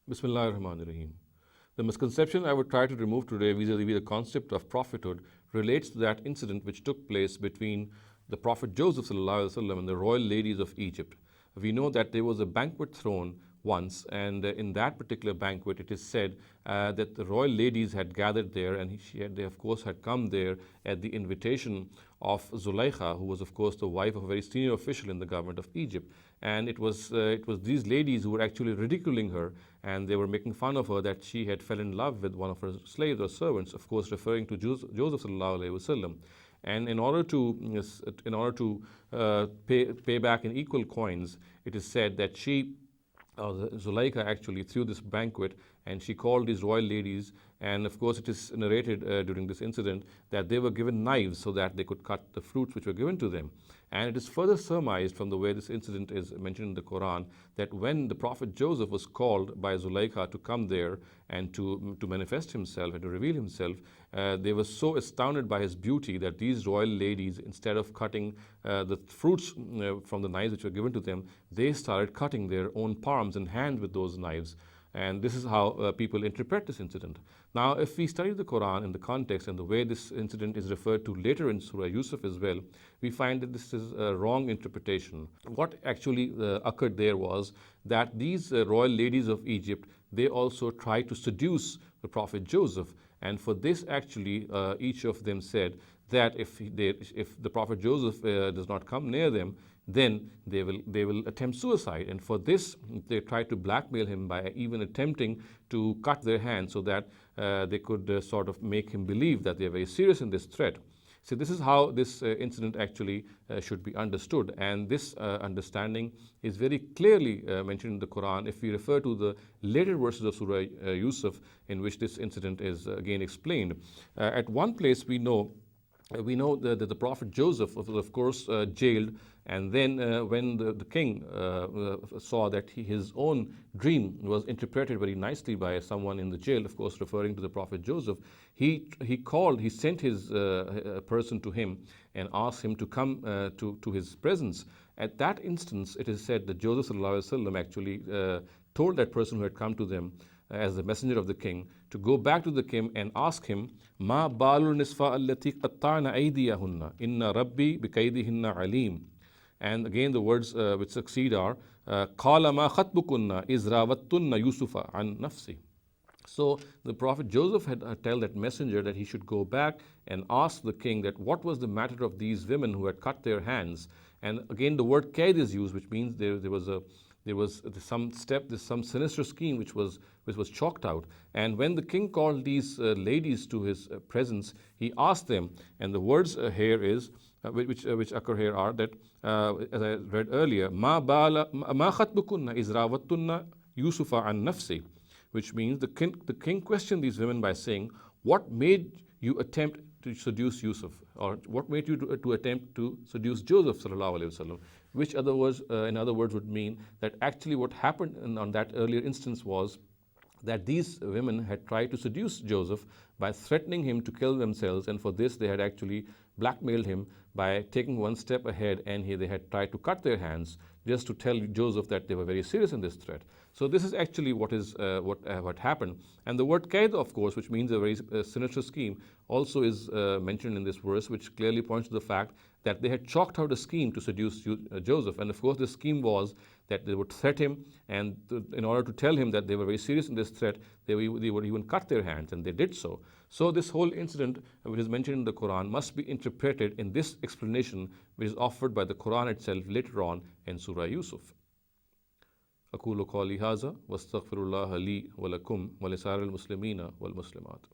Bismillah ar-Rahman ar-Rahim. The misconception I would try to remove today vis-a-vis the concept of prophethood relates to that incident which took place between the Prophet Joseph and the royal ladies of Egypt. We know that there was a banquet thrown once, and in that particular banquet, it is said that the royal ladies had gathered there, and they, of course, had come there at the invitation of Zulaikha, who was, of course, the wife of a very senior official in the government of Egypt. And it was these ladies who were actually ridiculing her, and they were making fun of her that she had fell in love with one of her slaves or servants, of course, referring to Joseph sallallahu alaihi wasallam. And in order to pay back in equal coins, it is said that Zulaikha actually threw this banquet, and she called these royal ladies, and of course it is narrated during this incident that they were given knives so that they could cut the fruits which were given to them. And it is further surmised from the way this incident is mentioned in the Quran that when the Prophet Joseph was called by Zulaikha to come there and to manifest himself and to reveal himself, they were so astounded by his beauty that these royal ladies, instead of cutting the fruits from the knives which were given to them, they started cutting their own palms and hands with those knives. And this is how people interpret this incident. Now, if we study the Quran in the context and the way this incident is referred to later in Surah Yusuf as well, we find that this is a wrong interpretation. What actually occurred there was that these royal ladies of Egypt, they also tried to seduce the Prophet Joseph. And for this, actually, each of them said that if the Prophet Joseph does not come near them, then they will attempt suicide. And for this, they tried to blackmail him by even attempting to cut their hands so that they could sort of make him believe that they are very serious in this threat. So this is how this incident actually should be understood. And this understanding is very clearly mentioned in the Quran if we refer to the later verses of Surah Yusuf, in which this incident is again explained. At one place we know that the Prophet Joseph was, of course, jailed. And then when the king saw that his own dream was interpreted very nicely by someone in the jail, of course referring to the Prophet Joseph, he sent his person to him and asked him to come to his presence. At that instance, it is said that Joseph sallallahu alaihi wasallam actually told that person who had come to them as the messenger of the king to go back to the king and ask him, Ma balul nisfa allati qatta'na aydiyahunna inna rabbi bikaydihinna alim. And again, the words which succeed are, Qala ma khatbukunna iz rawattunna Yusufa an nafsi. So the Prophet Joseph had tell that messenger that he should go back and ask the king that what was the matter of these women who had cut their hands. And again, the word kaid is used, which means there was some sinister scheme which was chalked out. And when the king called these ladies to his presence, he asked them, and the words here is which occur here are that, as I read earlier, ma khatbukunna iz rawattunna Yusufa an nafsi, which means the king questioned these women by saying, what made you attempt to seduce Yusuf, or what made you to attempt to seduce Joseph sallallahu alaihi wasallam, which in other words would mean that actually what happened on that earlier instance was that these women had tried to seduce Joseph by threatening him to kill themselves, and for this they had actually blackmailed him by taking one step ahead, and they had tried to cut their hands just to tell Joseph that they were very serious in this threat. So this is actually what happened. And the word kaid, of course, which means a very sinister scheme, also is mentioned in this verse, which clearly points to the fact that they had chalked out a scheme to seduce Joseph. And of course, the scheme was that they would threat him, and in order to tell him that they were very serious in this threat, they would even cut their hands, and they did so. So this whole incident, which is mentioned in the Quran, must be interpreted in this explanation, which is offered by the Quran itself later on in Surah Yusuf. أقول قولي هذا واستغفر الله لي ولكم ولسائر المسلمين والمسلمات.